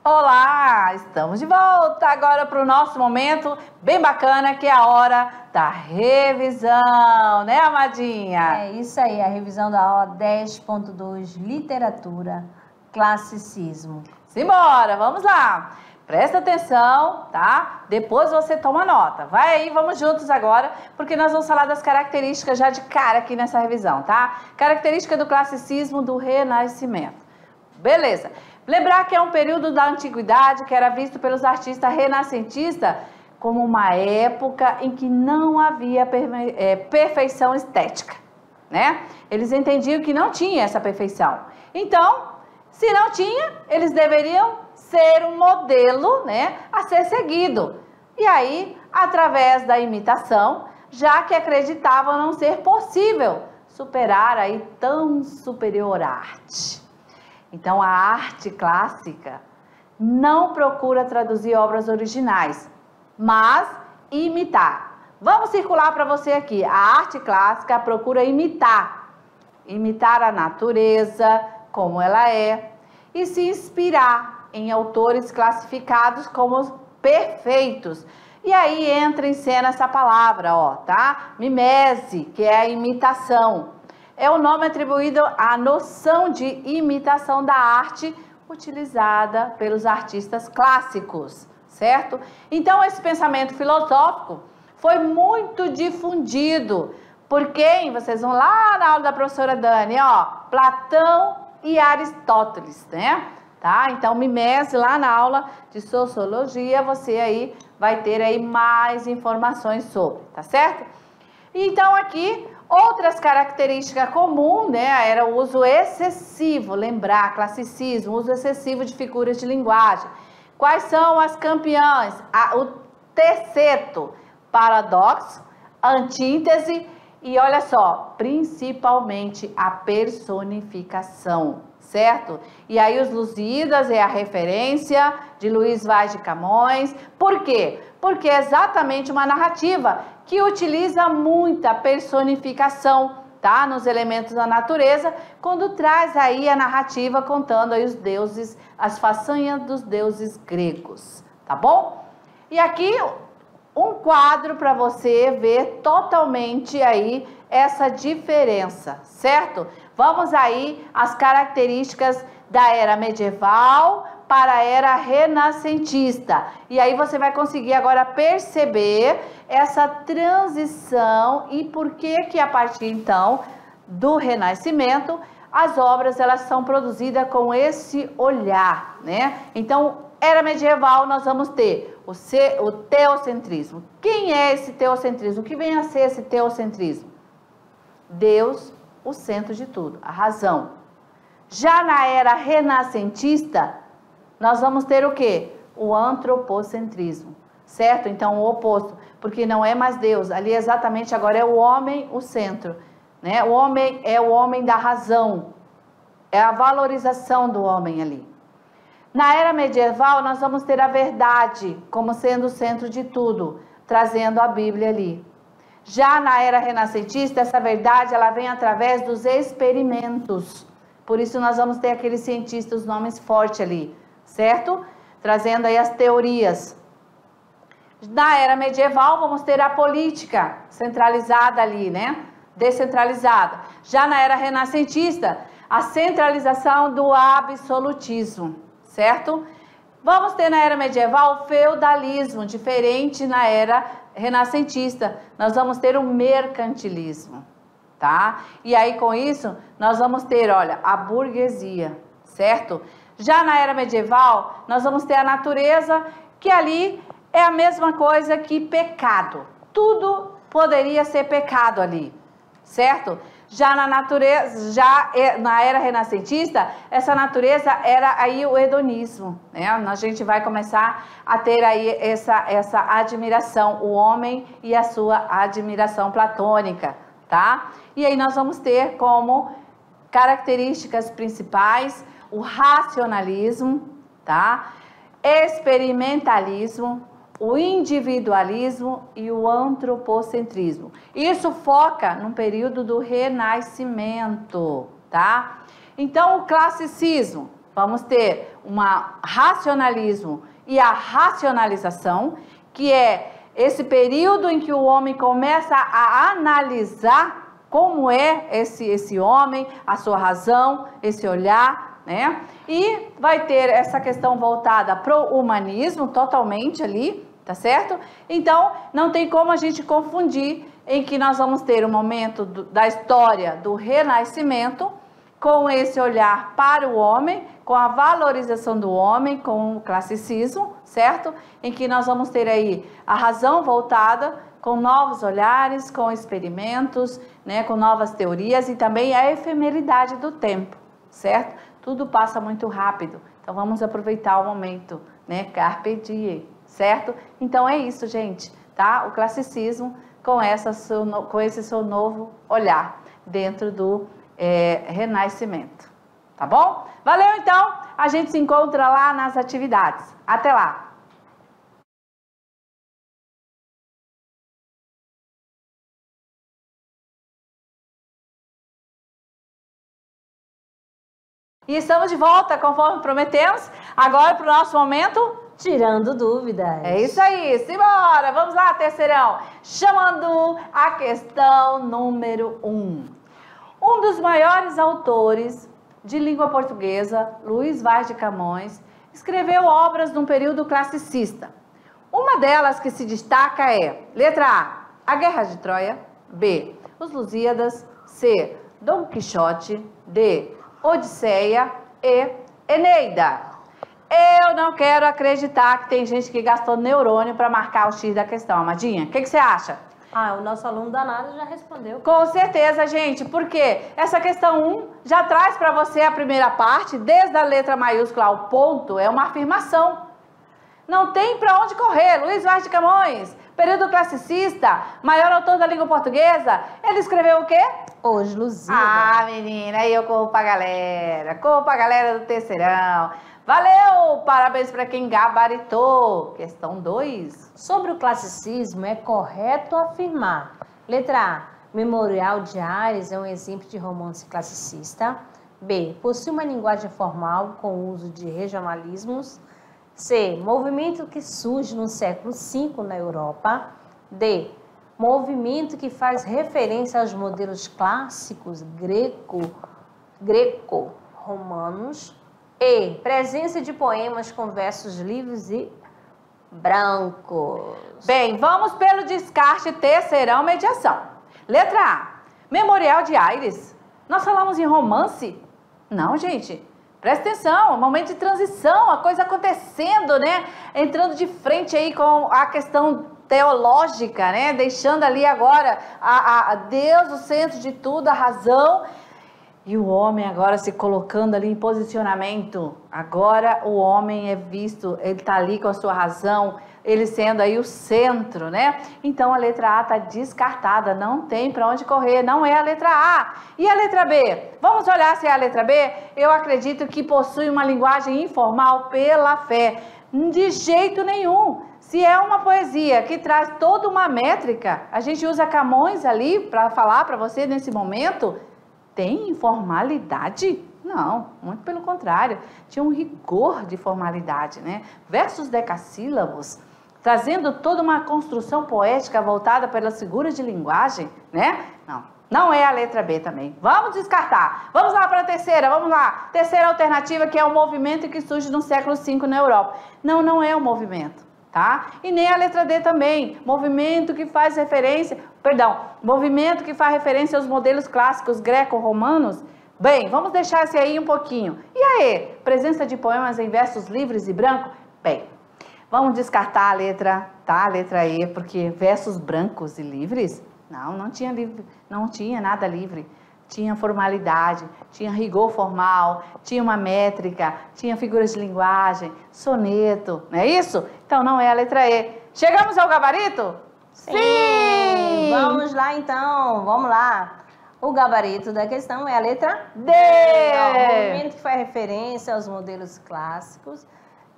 Olá, estamos de volta agora para o nosso momento bem bacana, que é a hora da revisão, né, Amadinha? É isso aí, a revisão da aula 10.2, literatura, classicismo. Simbora, vamos lá. Presta atenção, tá? Depois você toma nota. Vai aí, vamos juntos agora, porque nós vamos falar das características já de cara aqui nessa revisão, tá? Característica do classicismo do Renascimento. Beleza. Lembrar que é um período da antiguidade que era visto pelos artistas renascentistas como uma época em que não havia perfeição estética, né? Eles entendiam que não tinha essa perfeição. Então, se não tinha, eles deveriam ser um modelo, né, a ser seguido. E aí, através da imitação, já que acreditavam não ser possível superar aí tão superior arte. Então, a arte clássica não procura traduzir obras originais, mas imitar. Vamos circular para você aqui. A arte clássica procura imitar a natureza, como ela é, e se inspirar em autores classificados como perfeitos. E aí entra em cena essa palavra, ó, tá? Mimese, que é a imitação. É o nome atribuído à noção de imitação da arte utilizada pelos artistas clássicos, certo? Então, esse pensamento filosófico foi muito difundido por quem? Vocês vão lá na aula da professora Dani, ó, Platão e Aristóteles, né? Tá? Então, Mimese, lá na aula de Sociologia, você aí vai ter aí mais informações sobre, tá certo? Então, aqui, outras características comuns, né, era o uso excessivo, lembrar, classicismo, uso excessivo de figuras de linguagem. Quais são as campeãs? O terceto, paradoxo, antítese e, olha só, principalmente a personificação, certo? E aí os Lusíadas é a referência de Luiz Vaz de Camões. Por quê? Porque é exatamente uma narrativa que utiliza muita personificação, tá? Nos elementos da natureza, quando traz aí a narrativa contando aí os deuses, as façanhas dos deuses gregos, tá bom? E aqui um quadro para você ver totalmente aí essa diferença, certo? Vamos aí às características da era medieval para a era renascentista. E aí você vai conseguir agora perceber essa transição e por que a partir então do Renascimento as obras elas são produzidas com esse olhar, né? Então, era medieval nós vamos ter o teocentrismo. Quem é esse teocentrismo? O que vem a ser esse teocentrismo? Deus, o centro de tudo, a razão. Já na era renascentista, nós vamos ter o quê? O antropocentrismo, certo? Então, o oposto, porque não é mais Deus, ali exatamente agora é o homem o centro, né? O homem é o homem da razão, é a valorização do homem ali. Na era medieval, nós vamos ter a verdade como sendo o centro de tudo, trazendo a Bíblia ali. Já na era renascentista, essa verdade ela vem através dos experimentos. Por isso nós vamos ter aqueles cientistas, os nomes fortes ali, certo? Trazendo aí as teorias. Na era medieval, vamos ter a política centralizada ali, né? Descentralizada. Já na era renascentista, a centralização do absolutismo, certo? Vamos ter na era medieval o feudalismo, diferente na era renascentista. Nós vamos ter o mercantilismo, tá? E aí com isso, nós vamos ter, olha, a burguesia, certo? Já na era medieval, nós vamos ter a natureza, que ali é a mesma coisa que pecado. Tudo poderia ser pecado ali, certo? Já na natureza, na era renascentista, essa natureza era aí o hedonismo, né? A gente vai começar a ter aí essa admiração, o homem e a sua admiração platônica, tá? E aí nós vamos ter como características principais o racionalismo, tá? Experimentalismo, o individualismo e o antropocentrismo. Isso foca no período do Renascimento, tá? Então, o classicismo, vamos ter um racionalismo e a racionalização, que é esse período em que o homem começa a analisar como é esse homem, a sua razão, esse olhar, né? E vai ter essa questão voltada para o humanismo totalmente ali, tá certo? Então, não tem como a gente confundir em que nós vamos ter um momento da história do Renascimento com esse olhar para o homem, com a valorização do homem, com o classicismo, certo? Em que nós vamos ter aí a razão voltada com novos olhares, com experimentos, né, com novas teorias e também a efemeridade do tempo, certo? Tudo passa muito rápido, então vamos aproveitar o momento, né? Carpe diem, certo? Então é isso, gente, tá? O classicismo com esse seu novo olhar dentro do Renascimento, tá bom? Valeu, então, a gente se encontra lá nas atividades. Até lá! E estamos de volta, conforme prometemos, agora para o nosso momento... Tirando dúvidas. É isso aí, simbora! Vamos lá, terceirão! Chamando a questão número 1. Um dos maiores autores de língua portuguesa, Luís Vaz de Camões, escreveu obras num período classicista. Uma delas que se destaca é, letra A Guerra de Troia, B, Os Lusíadas, C, Dom Quixote, D, Odisseia e Eneida. Eu não quero acreditar que tem gente que gastou neurônio para marcar o X da questão. Amadinha, o que você acha? O nosso aluno danado já respondeu. Com certeza, gente, porque essa questão 1 já traz para você a primeira parte, desde a letra maiúscula ao ponto, é uma afirmação. Não tem para onde correr. Luís Vaz de Camões, período classicista, maior autor da língua portuguesa, ele escreveu o quê? Os Lusíadas. Ah, menina, aí eu corro pra galera do terceirão. Valeu! Parabéns para quem gabaritou. Questão 2. Sobre o classicismo, é correto afirmar. Letra A. Memorial de Ares é um exemplo de romance classicista. B. Possui uma linguagem formal com o uso de regionalismos. C. Movimento que surge no século V na Europa. D. Movimento que faz referência aos modelos clássicos greco-romanos. E. Presença de poemas com versos livres e brancos. Bem, vamos pelo descarte terceirão mediação. Letra A. Memorial de Ares. Nós falamos em romance? Não, gente. Presta atenção, momento de transição, a coisa acontecendo, né? Entrando de frente aí com a questão teológica, né? Deixando ali agora a Deus o centro de tudo, a razão. E o homem agora se colocando ali em posicionamento. Agora o homem é visto, ele está ali com a sua razão, ele sendo aí o centro, né? Então a letra A está descartada, não tem para onde correr, não é a letra A. E a letra B? Vamos olhar se é a letra B? Eu acredito que possui uma linguagem informal pela fé. De jeito nenhum. Se é uma poesia que traz toda uma métrica, a gente usa Camões ali para falar para você nesse momento... Tem informalidade? Não, muito pelo contrário. Tinha um rigor de formalidade, né? Versos decassílabos, trazendo toda uma construção poética voltada pelas figuras de linguagem, né? Não é a letra B também. Vamos descartar. Vamos lá para a terceira, vamos lá. Terceira alternativa, que é o movimento que surge no século V na Europa. Não é um movimento, tá? E nem a letra D também. Movimento que faz referência aos modelos clássicos greco-romanos. Bem, vamos deixar esse aí um pouquinho. E aí, presença de poemas em versos livres e branco? Bem, vamos descartar a letra, tá? A letra E, porque versos brancos e livres? Não tinha nada livre. Tinha formalidade, tinha rigor formal, tinha uma métrica, tinha figuras de linguagem, soneto, não é isso? Então não é a letra E. Chegamos ao gabarito? Sim! Vamos lá então, vamos lá. O gabarito da questão é a letra D. O movimento que faz referência aos modelos clássicos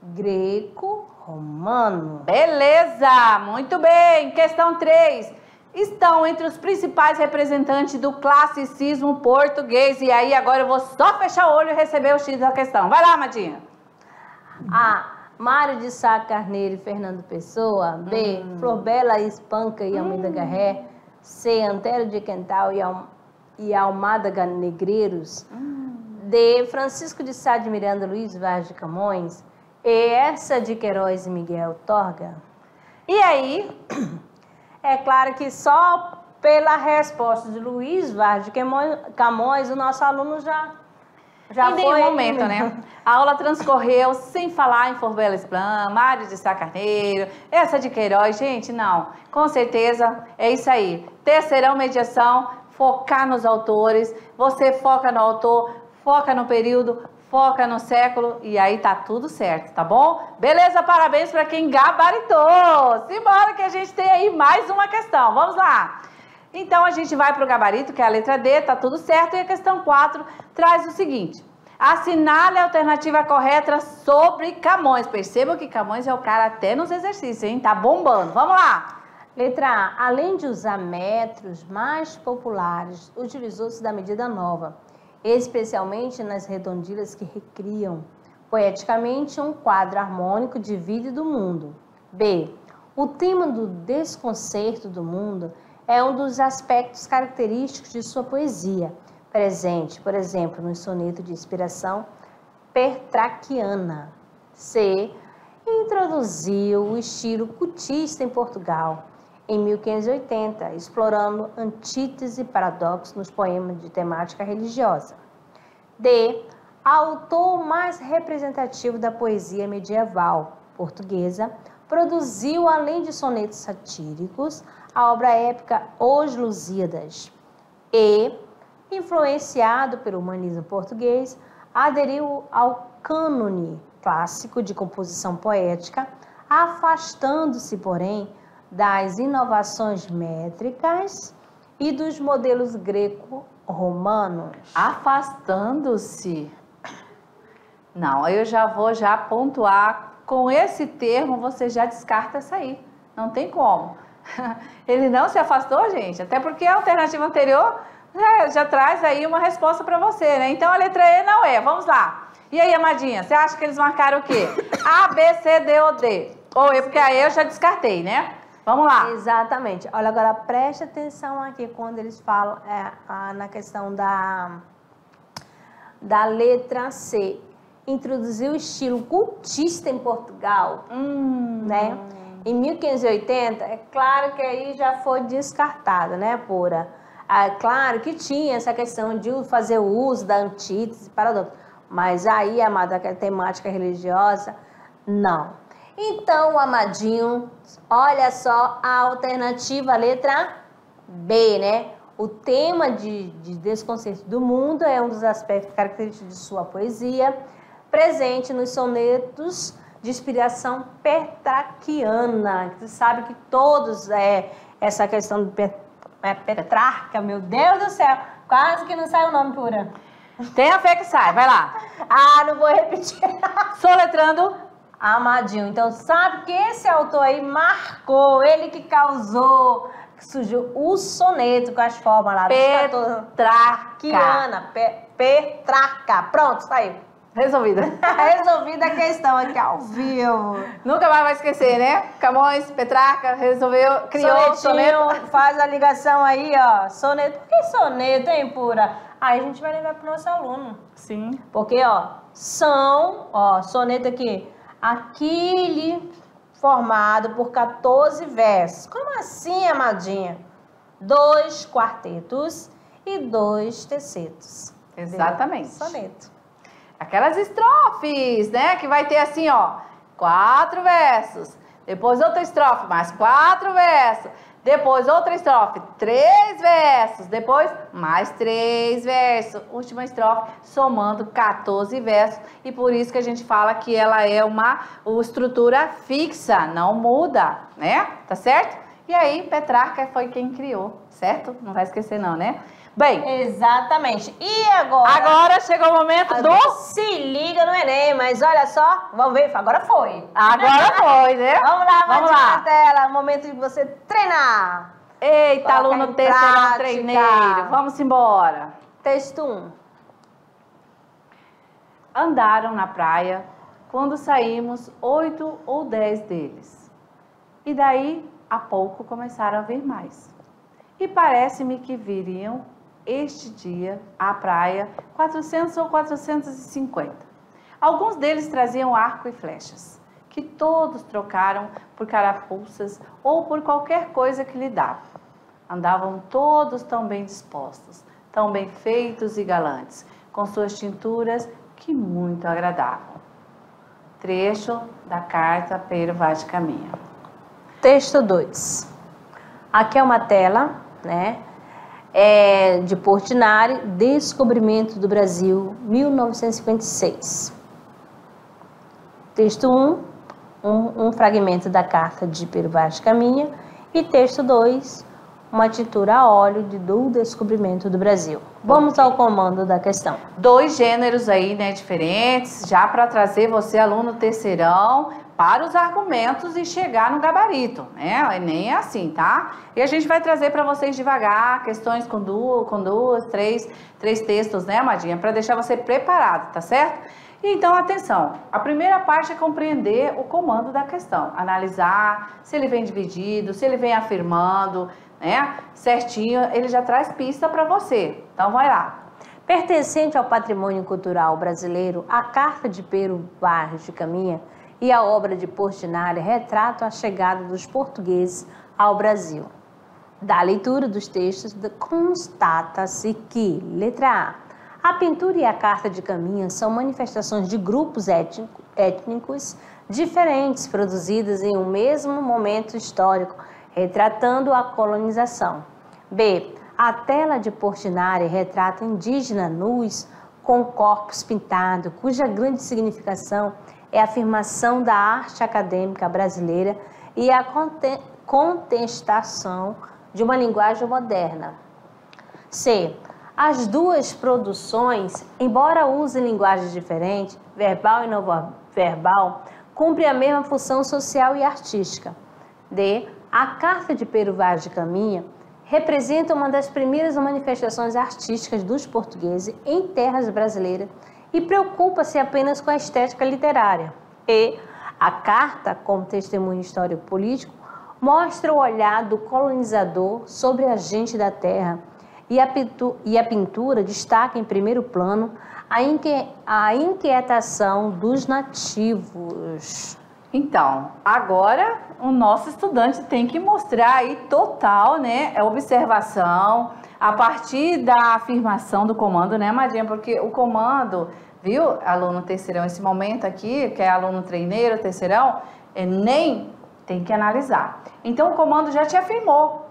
greco-romano. Beleza, muito bem. Questão 3. Estão entre os principais representantes do classicismo português. E aí, agora eu vou só fechar o olho e receber o X da questão. Vai lá, Madinha. A. Mário de Sá Carneiro e Fernando Pessoa. B. Flor Bela, Espanca e Almeida Garré. C. Antero de Quental e Almada Negreiros. D. Francisco de Sá de Miranda, Luiz Vaz de Camões. E. Essa de Queiroz e Miguel Torga. E aí? É claro que só pela resposta de Luiz Vaz de Camões, o nosso aluno já em nenhum momento, né? A aula transcorreu sem falar em Flor Bela Espanca, Mário de Sá Carneiro, essa de Queiroz. Gente, não. Com certeza é isso aí. Terceirão mediação, focar nos autores. Você foca no autor, foca no período, foca no século e aí tá tudo certo, tá bom? Beleza, parabéns para quem gabaritou. Simbora que a gente tem aí mais uma questão. Vamos lá. Então, a gente vai para o gabarito, que é a letra D, tá tudo certo. E a questão 4 traz o seguinte. Assinale a alternativa correta sobre Camões. Percebam que Camões é o cara até nos exercícios, hein? Tá bombando. Vamos lá. Letra A. Além de usar metros mais populares, utilizou-se da medida nova, especialmente nas redondilhas que recriam poeticamente um quadro harmônico de vida e do mundo. B. O tema do desconcerto do mundo é um dos aspectos característicos de sua poesia, presente, por exemplo, no soneto de inspiração petrarquiana. C. Introduziu o estilo cutista em Portugal, em 1580, explorando antítese e paradoxo nos poemas de temática religiosa. D. Autor mais representativo da poesia medieval portuguesa, produziu, além de sonetos satíricos, a obra épica Os Lusíadas. E, influenciado pelo humanismo português, aderiu ao cânone clássico de composição poética, afastando-se, porém, das inovações métricas e dos modelos greco-romanos. Afastando-se? Não, eu já vou pontuar. Com esse termo, você já descarta essa aí. Não tem como. Ele não se afastou, gente, até porque a alternativa anterior já traz aí uma resposta para você, né? Então, a letra E não é. Vamos lá. E aí, Amadinha, você acha que eles marcaram o quê? A, B, C, D ou D? Ou E, porque a E eu já descartei, né? Vamos lá. Exatamente. Olha, agora preste atenção aqui quando eles falam na questão da letra C. Introduziu o estilo cultista em Portugal, né? Em 1580, é claro que aí já foi descartado, né, pura? Claro que tinha essa questão de fazer o uso da antítese, paradoxo, mas aí, amada, a temática religiosa, não. Então, amadinho, olha só a alternativa, letra B, né? O tema de desconcerto do mundo é um dos aspectos característicos de sua poesia, presente nos sonetos de inspiração petrarquiana. Você sabe que todos, essa questão do Petrarca, meu Deus do céu, quase que não sai o nome, pura. Tenha fé que sai, vai lá. Não vou repetir. Soletrando. Amadinho. Então, sabe que esse autor aí marcou, ele que causou, que surgiu o soneto com as formas lá. Petrarca. Petrarca. Pronto, saiu. Resolvida. Resolvida a questão aqui ao vivo. Nunca mais vai esquecer, né? Camões, Petrarca, resolveu, criou o soneto. Faz a ligação aí, ó. Soneto. Por que soneto, hein, pura? Aí a gente vai levar pro nosso aluno. Sim. Porque, soneto aqui. Aquele formado por 14 versos. Como assim, amadinha? 2 quartetos e 2 tercetos. Exatamente. Soneto. Aquelas estrofes, né? Que vai ter assim, 4 versos. Depois outra estrofe, mais 4 versos. Depois outra estrofe, 3 versos. Depois mais 3 versos. Última estrofe, somando 14 versos. E por isso que a gente fala que ela é uma estrutura fixa, não muda, né? Tá certo? E aí, Petrarca foi quem criou, certo? Não vai esquecer não, né? Bem... Exatamente. E agora? Agora chegou o momento do... Se liga no Enem, mas olha só, vamos ver, agora foi. Agora foi, né? Vamos lá, vamos lá. lá. Na tela, momento de você treinar. Eita, aluno terceirão treineiro, vamos embora. Texto 1. Andaram na praia quando saímos 8 ou 10 deles. E daí a pouco começaram a vir mais. E parece-me que viriam este dia à praia 400 ou 450. Alguns deles traziam arco e flechas, que todos trocaram por carapuças ou por qualquer coisa que lhe dava. Andavam todos tão bem dispostos, tão bem feitos e galantes, com suas tinturas que muito agradavam. Trecho da carta Pero Vaz de Caminha. Texto 2. Aqui é uma tela, né? De Portinari, Descobrimento do Brasil, 1956. Texto 1, um fragmento da carta de Pero Vaz de Caminha. E texto 2, uma tintura a óleo do Descobrimento do Brasil. Vamos ao comando da questão. 2 gêneros aí, né, diferentes, já para trazer você, aluno terceirão, para os argumentos e chegar no gabarito, né? O Enem é assim, tá? E a gente vai trazer para vocês devagar, questões com duas, três textos, né, Amadinha? Para deixar você preparado, tá certo? Então, atenção, a primeira parte é compreender o comando da questão, analisar se ele vem dividido, se ele vem afirmando, né? Certinho, ele já traz pista para você. Então, vai lá. Pertencente ao patrimônio cultural brasileiro, a carta de Pero Vaz de Caminha e a obra de Portinari retratam a chegada dos portugueses ao Brasil. Da leitura dos textos, constata-se que, letra A pintura e a carta de Caminha são manifestações de grupos étnicos diferentes produzidas em um mesmo momento histórico, retratando a colonização. B. A tela de Portinari retrata indígena nus com corpos pintados, cuja grande significação é a afirmação da arte acadêmica brasileira e a contestação de uma linguagem moderna. C. As duas produções, embora usem linguagens diferentes, verbal e não verbal, cumprem a mesma função social e artística. D. A carta de Pero Vaz de Caminha representa uma das primeiras manifestações artísticas dos portugueses em terras brasileiras e preocupa-se apenas com a estética literária. E a carta, como testemunho histórico-político, mostra o olhar do colonizador sobre a gente da terra, e a pintura destaca em primeiro plano a inquietação dos nativos. Então, agora o nosso estudante tem que mostrar aí total, né, observação, a partir da afirmação do comando, né, Amadinha? Porque o comando, viu, aluno terceirão, esse momento aqui, que é aluno treineiro, terceirão, nem tem que analisar. Então, o comando já te afirmou.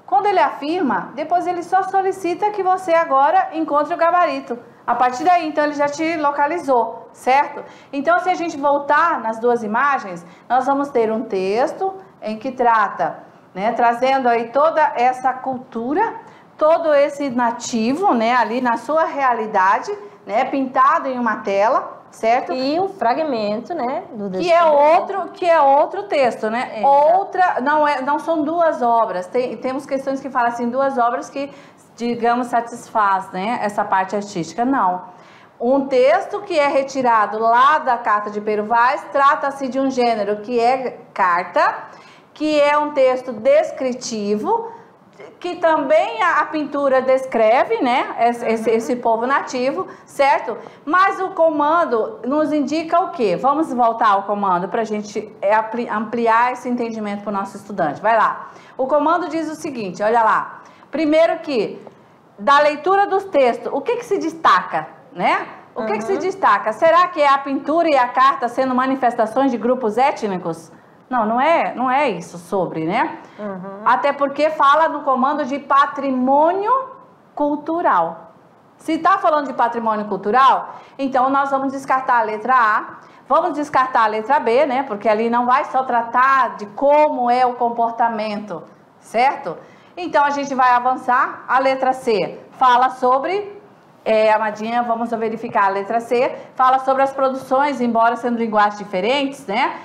Quando ele afirma, depois ele só solicita que você agora encontre o gabarito. A partir daí, então, ele já te localizou, certo? Então, se a gente voltar nas duas imagens, nós vamos ter um texto em que trata, né, trazendo aí toda essa cultura, todo esse nativo, né, ali na sua realidade, né, pintado em uma tela, certo? E um fragmento, né, do que é outro texto, né? Outra, não são duas obras. Temos questões que falam assim, duas obras que, digamos, satisfaz, né, essa parte artística. Não. Um texto que é retirado lá da carta de Pero Vaz, trata-se de um gênero que é carta, que é um texto descritivo, que também a pintura descreve, né, esse povo nativo, certo? Mas o comando nos indica o quê? Vamos voltar ao comando para a gente ampliar esse entendimento para o nosso estudante. Vai lá. O comando diz o seguinte, olha lá. Primeiro que, da leitura dos textos, o que se destaca, né? O que se destaca? Será que é a pintura e a carta sendo manifestações de grupos étnicos? Não é isso sobre, né? Até porque fala no comando de patrimônio cultural. Se está falando de patrimônio cultural, então nós vamos descartar a letra A, vamos descartar a letra B, né? Porque ali não vai só tratar de como é o comportamento, certo? Então, a gente vai avançar. A letra C fala sobre... Amadinha, vamos verificar a letra C. Fala sobre as produções, embora sendo linguagens diferentes, né?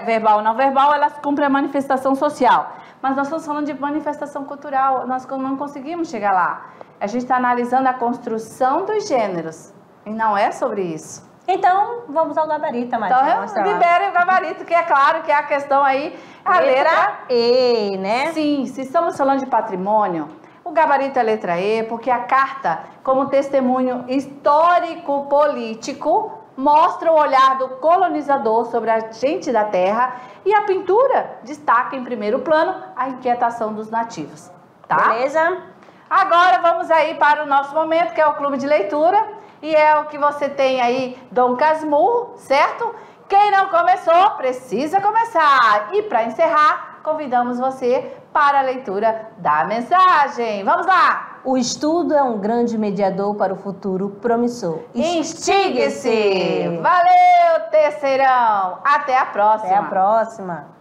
Verbal ou não verbal, elas cumprem a manifestação social. Mas nós estamos falando de manifestação cultural, nós não conseguimos chegar lá. A gente está analisando a construção dos gêneros, e não é sobre isso. Então, vamos ao gabarito, Amadinha. Então, libere o gabarito, que é claro que é a questão aí, a letra E, né? Sim, se estamos falando de patrimônio, o gabarito é a letra E, porque a carta, como testemunho histórico-político, mostra o olhar do colonizador sobre a gente da terra, e a pintura destaca em primeiro plano a inquietação dos nativos, tá? Beleza? Agora vamos aí para o nosso momento, que é o clube de leitura, e é o que você tem aí, Dom Casmurro, certo? Quem não começou, precisa começar. E para encerrar, convidamos você para a leitura da mensagem. Vamos lá! O estudo é um grande mediador para o futuro promissor. Instigue-se! Valeu, terceirão! Até a próxima! Até a próxima!